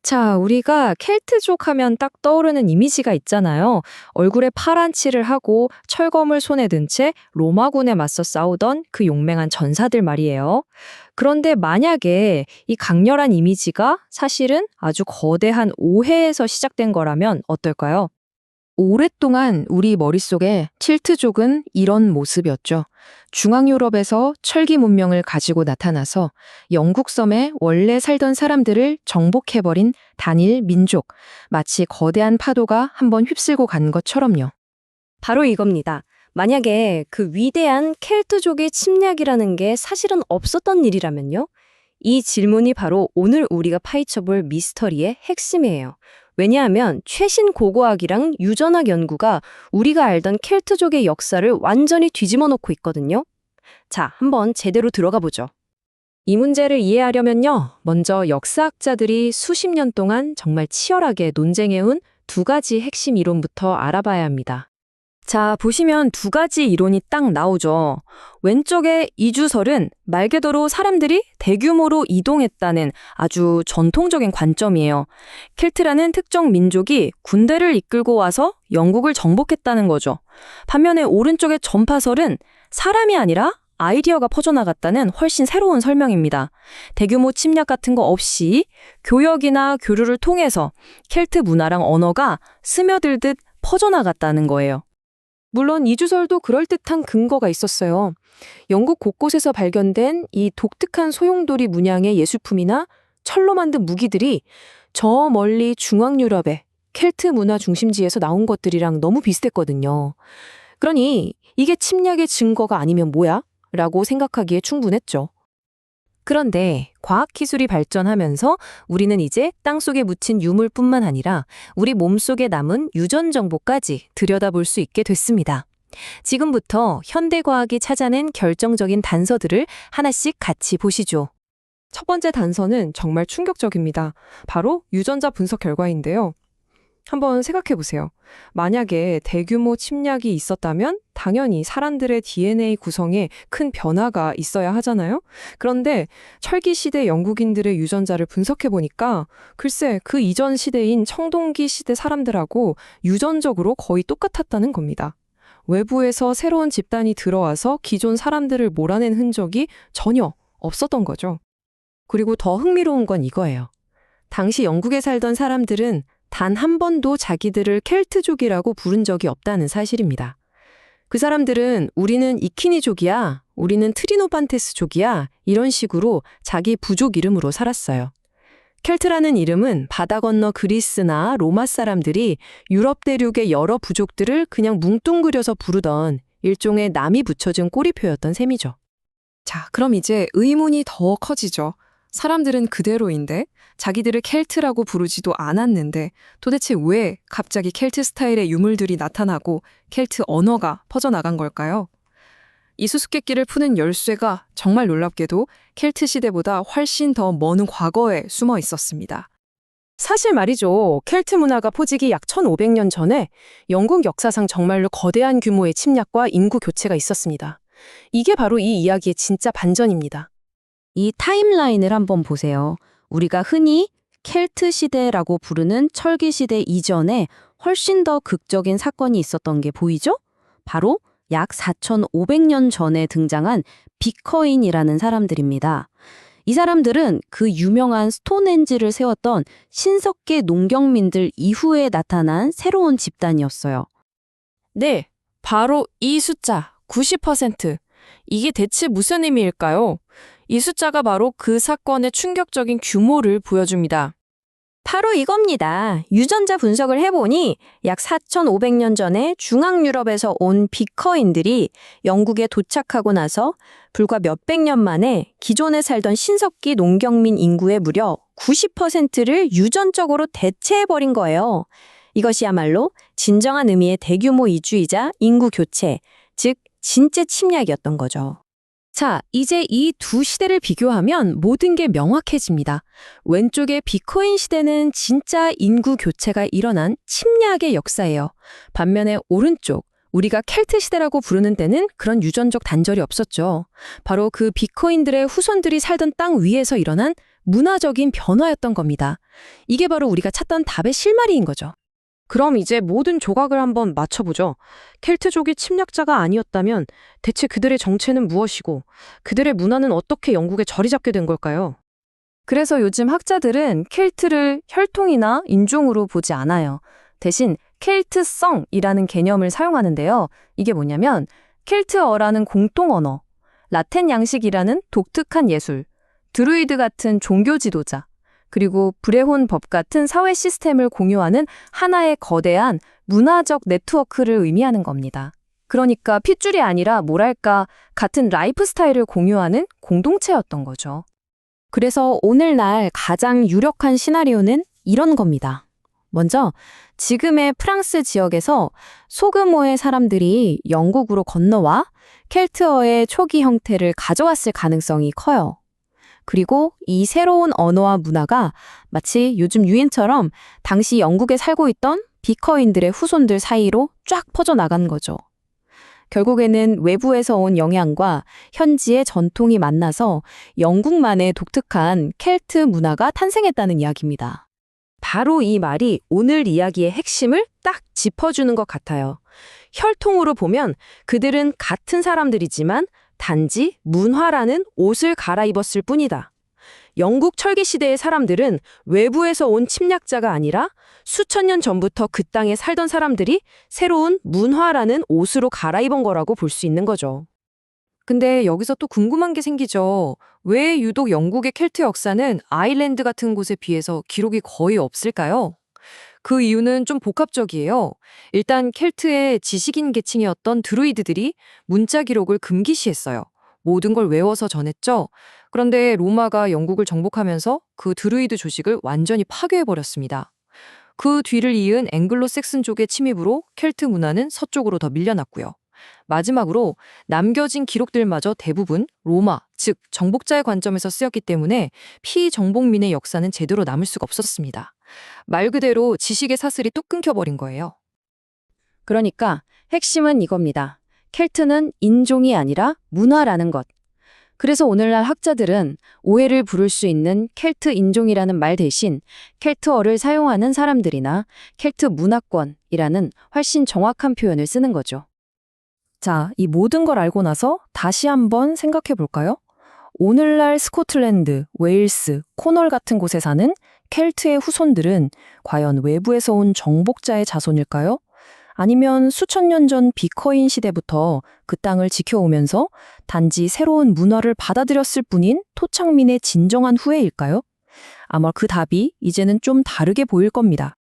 자, 우리가 켈트족 하면 딱 떠오르는 이미지가 있잖아요. 얼굴에 파란 칠을 하고 철검을 손에 든 채 로마군에 맞서 싸우던 그 용맹한 전사들 말이에요. 그런데 만약에 이 강렬한 이미지가 사실은 아주 거대한 오해에서 시작된 거라면 어떨까요? 오랫동안 우리 머릿속에 칠트족은 이런 모습이었죠. 중앙 유럽에서 철기 문명을 가지고 나타나서 영국 섬에 원래 살던 사람들을 정복해버린 단일 민족, 마치 거대한 파도가 한번 휩쓸고 간 것처럼요. 바로 이겁니다. 만약에 그 위대한 켈트족의 침략이라는 게 사실은 없었던 일이라면요? 이 질문이 바로 오늘 우리가 파헤쳐볼 미스터리의 핵심이에요. 왜냐하면 최신 고고학이랑 유전학 연구가 우리가 알던 켈트족의 역사를 완전히 뒤집어 놓고 있거든요. 자, 한번 제대로 들어가 보죠. 이 문제를 이해하려면요, 먼저 역사학자들이 수십 년 동안 정말 치열하게 논쟁해온 두 가지 핵심 이론부터 알아봐야 합니다. 자, 보시면 두 가지 이론이 딱 나오죠. 왼쪽의 이주설은 말 그대로 사람들이 대규모로 이동했다는 아주 전통적인 관점이에요. 켈트라는 특정 민족이 군대를 이끌고 와서 영국을 정복했다는 거죠. 반면에 오른쪽의 전파설은 사람이 아니라 아이디어가 퍼져나갔다는 훨씬 새로운 설명입니다. 대규모 침략 같은 거 없이 교역이나 교류를 통해서 켈트 문화랑 언어가 스며들듯 퍼져나갔다는 거예요. 물론 이주설도 그럴듯한 근거가 있었어요. 영국 곳곳에서 발견된 이 독특한 소용돌이 문양의 예술품이나 철로 만든 무기들이 저 멀리 중앙 유럽의 켈트 문화 중심지에서 나온 것들이랑 너무 비슷했거든요. 그러니 이게 침략의 증거가 아니면 뭐야? 라고 생각하기에 충분했죠. 그런데 과학기술이 발전하면서 우리는 이제 땅속에 묻힌 유물뿐만 아니라 우리 몸속에 남은 유전 정보까지 들여다볼 수 있게 됐습니다. 지금부터 현대과학이 찾아낸 결정적인 단서들을 하나씩 같이 보시죠. 첫 번째 단서는 정말 충격적입니다. 바로 유전자 분석 결과인데요. 한번 생각해 보세요. 만약에 대규모 침략이 있었다면 당연히 사람들의 DNA 구성에 큰 변화가 있어야 하잖아요. 그런데 철기 시대 영국인들의 유전자를 분석해 보니까 글쎄 그 이전 시대인 청동기 시대 사람들하고 유전적으로 거의 똑같았다는 겁니다. 외부에서 새로운 집단이 들어와서 기존 사람들을 몰아낸 흔적이 전혀 없었던 거죠. 그리고 더 흥미로운 건 이거예요. 당시 영국에 살던 사람들은 단 한 번도 자기들을 켈트족이라고 부른 적이 없다는 사실입니다. 그 사람들은 우리는 이키니족이야, 우리는 트리노반테스족이야 이런 식으로 자기 부족 이름으로 살았어요. 켈트라는 이름은 바다 건너 그리스나 로마 사람들이 유럽 대륙의 여러 부족들을 그냥 뭉뚱그려서 부르던 일종의 남이 붙여준 꼬리표였던 셈이죠. 자, 그럼 이제 의문이 더 커지죠. 사람들은 그대로인데 자기들을 켈트라고 부르지도 않았는데 도대체 왜 갑자기 켈트 스타일의 유물들이 나타나고 켈트 언어가 퍼져나간 걸까요? 이 수수께끼를 푸는 열쇠가 정말 놀랍게도 켈트 시대보다 훨씬 더 먼 과거에 숨어 있었습니다. 사실 말이죠. 켈트 문화가 포지기 약 1500년 전에 영국 역사상 정말로 거대한 규모의 침략과 인구 교체가 있었습니다. 이게 바로 이 이야기의 진짜 반전입니다. 이 타임라인을 한번 보세요. 우리가 흔히 켈트 시대라고 부르는 철기 시대 이전에 훨씬 더 극적인 사건이 있었던 게 보이죠? 바로 약 4500년 전에 등장한 비커인이라는 사람들입니다. 이 사람들은 그 유명한 스톤헨지를 세웠던 신석기 농경민들 이후에 나타난 새로운 집단이었어요. 네, 바로 이 숫자 90%. 이게 대체 무슨 의미일까요? 이 숫자가 바로 그 사건의 충격적인 규모를 보여줍니다. 바로 이겁니다. 유전자 분석을 해보니 약 4,500년 전에 중앙 유럽에서 온 비커인들이 영국에 도착하고 나서 불과 몇백 년 만에 기존에 살던 신석기 농경민 인구의 무려 90%를 유전적으로 대체해버린 거예요. 이것이야말로 진정한 의미의 대규모 이주이자 인구 교체, 즉 진짜 침략이었던 거죠. 자, 이제 이 두 시대를 비교하면 모든 게 명확해집니다. 왼쪽의 비코인 시대는 진짜 인구 교체가 일어난 침략의 역사예요. 반면에 오른쪽, 우리가 켈트 시대라고 부르는 때는 그런 유전적 단절이 없었죠. 바로 그 비코인들의 후손들이 살던 땅 위에서 일어난 문화적인 변화였던 겁니다. 이게 바로 우리가 찾던 답의 실마리인 거죠. 그럼 이제 모든 조각을 한번 맞춰보죠. 켈트족이 침략자가 아니었다면 대체 그들의 정체는 무엇이고 그들의 문화는 어떻게 영국에 자리 잡게 된 걸까요? 그래서 요즘 학자들은 켈트를 혈통이나 인종으로 보지 않아요. 대신 켈트성이라는 개념을 사용하는데요. 이게 뭐냐면 켈트어라는 공통 언어, 라틴 양식이라는 독특한 예술, 드루이드 같은 종교 지도자, 그리고 브레혼 법 같은 사회 시스템을 공유하는 하나의 거대한 문화적 네트워크를 의미하는 겁니다. 그러니까 핏줄이 아니라 뭐랄까 같은 라이프 스타일을 공유하는 공동체였던 거죠. 그래서 오늘날 가장 유력한 시나리오는 이런 겁니다. 먼저 지금의 프랑스 지역에서 소규모의 사람들이 영국으로 건너와 켈트어의 초기 형태를 가져왔을 가능성이 커요. 그리고 이 새로운 언어와 문화가 마치 요즘 유인처럼 당시 영국에 살고 있던 비커인들의 후손들 사이로 쫙 퍼져나간 거죠. 결국에는 외부에서 온 영향과 현지의 전통이 만나서 영국만의 독특한 켈트 문화가 탄생했다는 이야기입니다. 바로 이 말이 오늘 이야기의 핵심을 딱 짚어주는 것 같아요. 혈통으로 보면 그들은 같은 사람들이지만 단지 문화라는 옷을 갈아입었을 뿐이다. 영국 철기 시대의 사람들은 외부에서 온 침략자가 아니라 수천 년 전부터 그 땅에 살던 사람들이 새로운 문화라는 옷으로 갈아입은 거라고 볼 수 있는 거죠. 근데 여기서 또 궁금한 게 생기죠. 왜 유독 영국의 켈트 역사는 아일랜드 같은 곳에 비해서 기록이 거의 없을까요? 그 이유는 좀 복합적이에요. 일단 켈트의 지식인 계층이었던 드루이드들이 문자 기록을 금기시했어요. 모든 걸 외워서 전했죠. 그런데 로마가 영국을 정복하면서 그 드루이드 조직을 완전히 파괴해버렸습니다. 그 뒤를 이은 앵글로색슨족의 침입으로 켈트 문화는 서쪽으로 더 밀려났고요. 마지막으로 남겨진 기록들마저 대부분 로마, 즉 정복자의 관점에서 쓰였기 때문에 피정복민의 역사는 제대로 남을 수가 없었습니다. 말 그대로 지식의 사슬이 뚝 끊겨버린 거예요. 그러니까 핵심은 이겁니다. 켈트는 인종이 아니라 문화라는 것. 그래서 오늘날 학자들은 오해를 부를 수 있는 켈트 인종이라는 말 대신 켈트어를 사용하는 사람들이나 켈트 문화권이라는 훨씬 정확한 표현을 쓰는 거죠. 자, 이 모든 걸 알고 나서 다시 한번 생각해 볼까요? 오늘날 스코틀랜드, 웨일스, 코널 같은 곳에 사는 켈트의 후손들은 과연 외부에서 온 정복자의 자손일까요? 아니면 수천 년 전 비커인 시대부터 그 땅을 지켜오면서 단지 새로운 문화를 받아들였을 뿐인 토착민의 진정한 후예일까요? 아마 그 답이 이제는 좀 다르게 보일 겁니다.